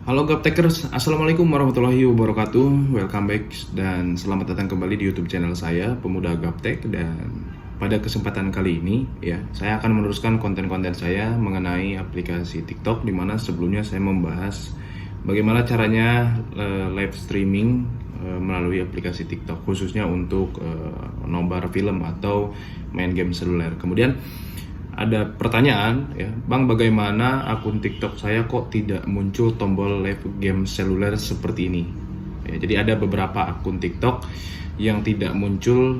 Halo Gaptekers, Assalamualaikum warahmatullahi wabarakatuh. Welcome back dan selamat datang kembali di YouTube channel saya, Pemuda Gaptek. Dan pada kesempatan kali ini, saya akan meneruskan konten-konten saya mengenai aplikasi TikTok, di mana sebelumnya saya membahas bagaimana caranya live streaming melalui aplikasi TikTok, khususnya untuk nobar film atau main game seluler. Kemudian ada pertanyaan, Bang, bagaimana akun TikTok saya kok tidak muncul tombol live game seluler seperti ini? Jadi ada beberapa akun TikTok yang tidak muncul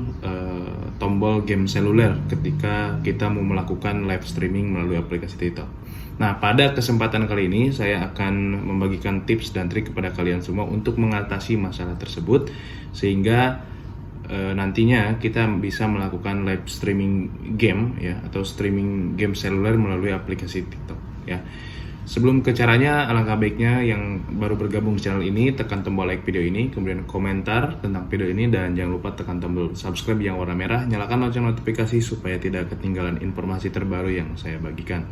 tombol game seluler ketika kita mau melakukan live streaming melalui aplikasi TikTok. Nah, pada kesempatan kali ini saya akan membagikan tips dan trik kepada kalian semua untuk mengatasi masalah tersebut, sehingga nantinya kita bisa melakukan live streaming game atau streaming game seluler melalui aplikasi TikTok Sebelum ke caranya, alangkah baiknya yang baru bergabung di channel ini tekan tombol like video ini, kemudian komentar tentang video ini, dan jangan lupa tekan tombol subscribe yang warna merah, nyalakan lonceng notifikasi supaya tidak ketinggalan informasi terbaru yang saya bagikan.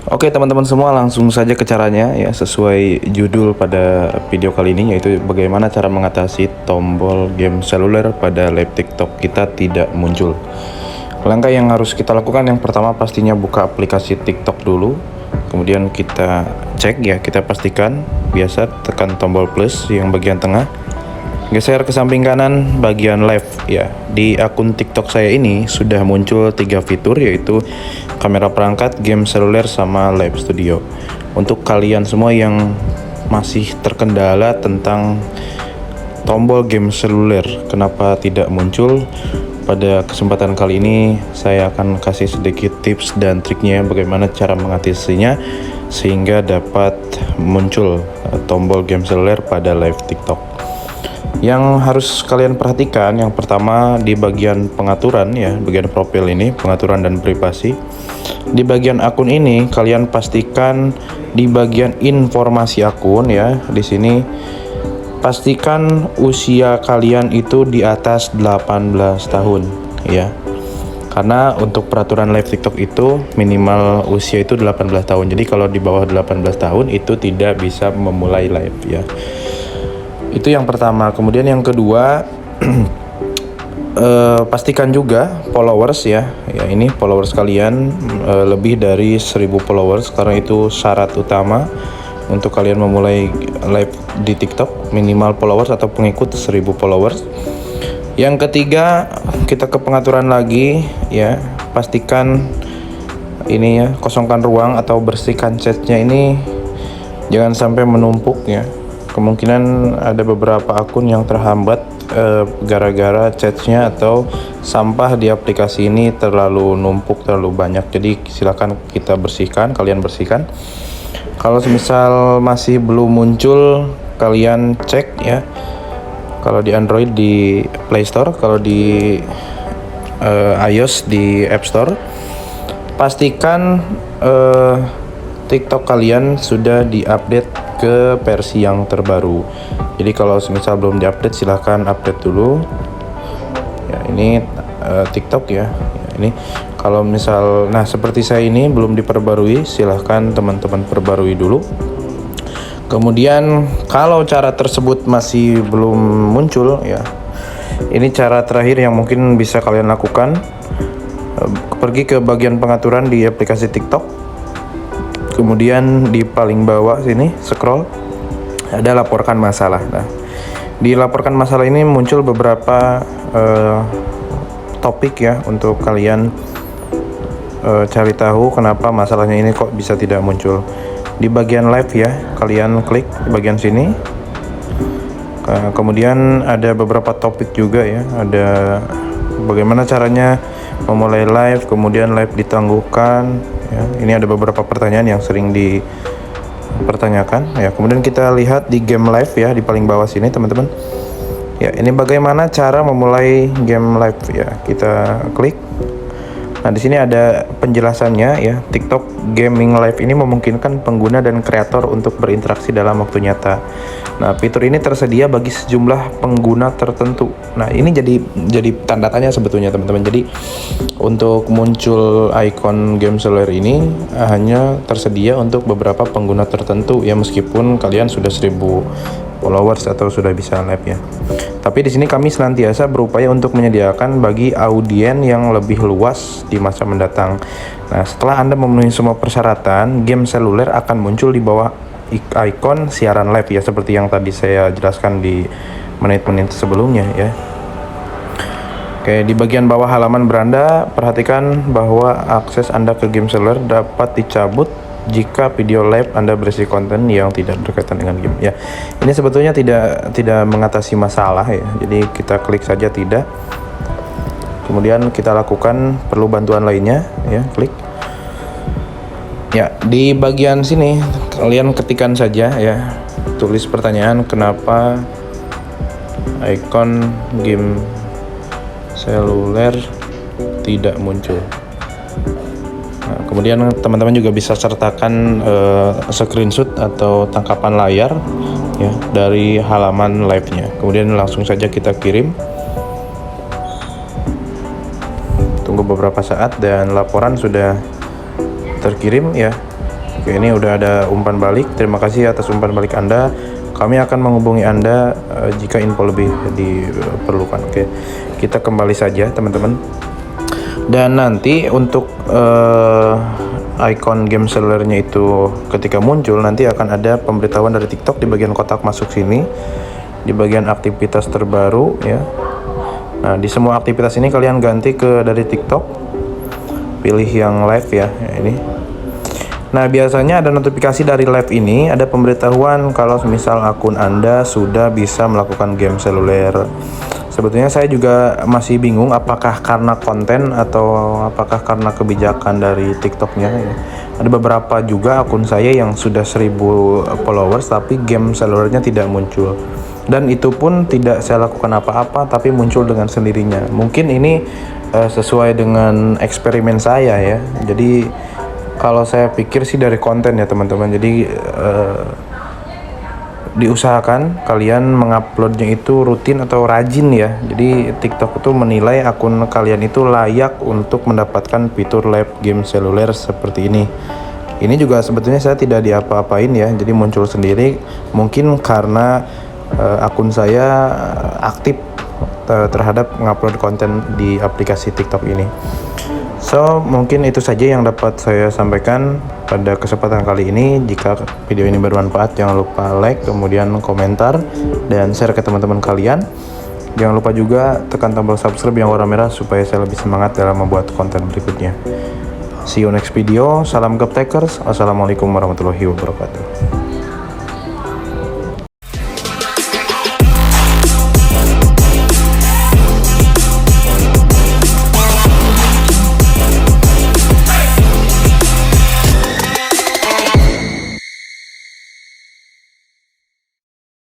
Oke teman-teman semua, langsung saja ke caranya sesuai judul pada video kali ini, yaitu bagaimana cara mengatasi tombol game seluler pada live TikTok kita tidak muncul. Langkah yang harus kita lakukan, yang pertama pastinya buka aplikasi TikTok dulu. Kemudian kita cek kita pastikan, biasa tekan tombol plus yang bagian tengah. Geser ke samping kanan bagian live Di akun TikTok saya ini sudah muncul 3 fitur, yaitu kamera perangkat, game seluler, sama live studio. Untuk kalian semua yang masih terkendala tentang tombol game seluler, kenapa tidak muncul, pada kesempatan kali ini saya akan kasih sedikit tips dan triknya bagaimana cara mengatasinya sehingga dapat muncul tombol game seluler pada live TikTok. Yang harus kalian perhatikan, yang pertama di bagian pengaturan bagian profil ini, pengaturan dan privasi. Di bagian akun ini kalian pastikan di bagian informasi akun di sini pastikan usia kalian itu di atas 18 tahun Karena untuk peraturan live TikTok itu minimal usia itu 18 tahun. Jadi kalau di bawah 18 tahun itu tidak bisa memulai live Itu yang pertama. Kemudian yang kedua, pastikan juga followers ini followers kalian lebih dari 1000 followers, karena itu syarat utama untuk kalian memulai live di TikTok, minimal followers atau pengikut 1000 followers. Yang ketiga, kita ke pengaturan lagi pastikan ini kosongkan ruang atau bersihkan chatnya ini, jangan sampai menumpuk Kemungkinan ada beberapa akun yang terhambat gara-gara chatnya atau sampah di aplikasi ini terlalu numpuk, terlalu banyak. Jadi silakan kalian bersihkan. Kalau semisal masih belum muncul, kalian cek kalau di Android di Play Store, kalau di iOS di App Store. Pastikan TikTok kalian sudah diupdate ke versi yang terbaru. Jadi kalau semisal belum diupdate, silahkan update dulu ini TikTok ini kalau misal seperti saya ini belum diperbarui, silahkan teman-teman perbarui dulu. Kemudian kalau cara tersebut masih belum muncul ini cara terakhir yang mungkin bisa kalian lakukan. Pergi ke bagian pengaturan di aplikasi TikTok, kemudian di paling bawah sini scroll, ada laporkan masalah. Di laporkan masalah ini muncul beberapa topik untuk kalian cari tahu kenapa masalahnya ini kok bisa tidak muncul. Di bagian live kalian klik di bagian sini. Kemudian ada beberapa topik juga ada bagaimana caranya memulai live, kemudian live ditangguhkan. Ini ada beberapa pertanyaan yang sering dipertanyakan kemudian kita lihat di game live di paling bawah sini teman-teman. Ini bagaimana cara memulai game live kita klik. Nah, di sini ada penjelasannya ya. TikTok Gaming Live ini memungkinkan pengguna dan kreator untuk berinteraksi dalam waktu nyata. Nah, fitur ini tersedia bagi sejumlah pengguna tertentu. Nah, ini jadi tanda tanya sebetulnya teman-teman. Jadi untuk muncul ikon game seluler ini hanya tersedia untuk beberapa pengguna tertentu ya, meskipun kalian sudah 1000 followers atau sudah bisa live ya. Tapi di sini kami senantiasa berupaya untuk menyediakan bagi audien yang lebih luas di masa mendatang. Nah, setelah Anda memenuhi semua persyaratan, game seluler akan muncul di bawah ikon siaran live ya, seperti yang tadi saya jelaskan di menit-menit sebelumnya ya. Oke, di bagian bawah halaman beranda, perhatikan bahwa akses Anda ke game seluler dapat dicabut jika video live Anda berisi konten yang tidak berkaitan dengan game ya. Ini sebetulnya tidak mengatasi masalah ya. Jadi kita klik saja tidak. Kemudian kita lakukan perlu bantuan lainnya ya, klik. Ya, di bagian sini kalian ketikkan saja ya. Tulis pertanyaan kenapa ikon game seluler tidak muncul. Nah, kemudian teman-teman juga bisa sertakan screenshot atau tangkapan layar ya dari halaman live-nya. Kemudian langsung saja kita kirim. Tunggu beberapa saat dan laporan sudah terkirim ya. Oke, ini udah ada umpan balik. Terima kasih atas umpan balik Anda. Kami akan menghubungi Anda jika info lebih diperlukan. Oke, kita kembali saja teman-teman. Dan nanti untuk ikon game selulernya itu ketika muncul nanti akan ada pemberitahuan dari TikTok di bagian kotak masuk sini, di bagian aktivitas terbaru ya. Nah, di semua aktivitas ini kalian ganti ke dari TikTok, pilih yang live ya ini. Nah, biasanya ada notifikasi dari live ini, ada pemberitahuan kalau misal akun Anda sudah bisa melakukan game seluler. Sebetulnya saya juga masih bingung apakah karena konten atau apakah karena kebijakan dari TikToknya ya. Ada beberapa juga akun saya yang sudah 1000 followers tapi game selulernya tidak muncul. Dan itu pun tidak saya lakukan apa-apa tapi muncul dengan sendirinya. Mungkin ini sesuai dengan eksperimen saya ya. Jadi kalau saya pikir sih dari konten ya teman-teman. Jadi diusahakan kalian menguploadnya itu rutin atau rajin ya. Jadi TikTok itu menilai akun kalian itu layak untuk mendapatkan fitur live game seluler seperti ini. Ini juga sebetulnya saya tidak diapa-apain ya. Jadi muncul sendiri. Mungkin karena akun saya aktif terhadap mengupload konten di aplikasi TikTok ini. So, mungkin itu saja yang dapat saya sampaikan pada kesempatan kali ini. Jika video ini bermanfaat, jangan lupa like, kemudian komentar, dan share ke teman-teman kalian. Jangan lupa juga tekan tombol subscribe yang warna merah supaya saya lebih semangat dalam membuat konten berikutnya. See you next video. Salam Gaptekers. Assalamualaikum warahmatullahi wabarakatuh.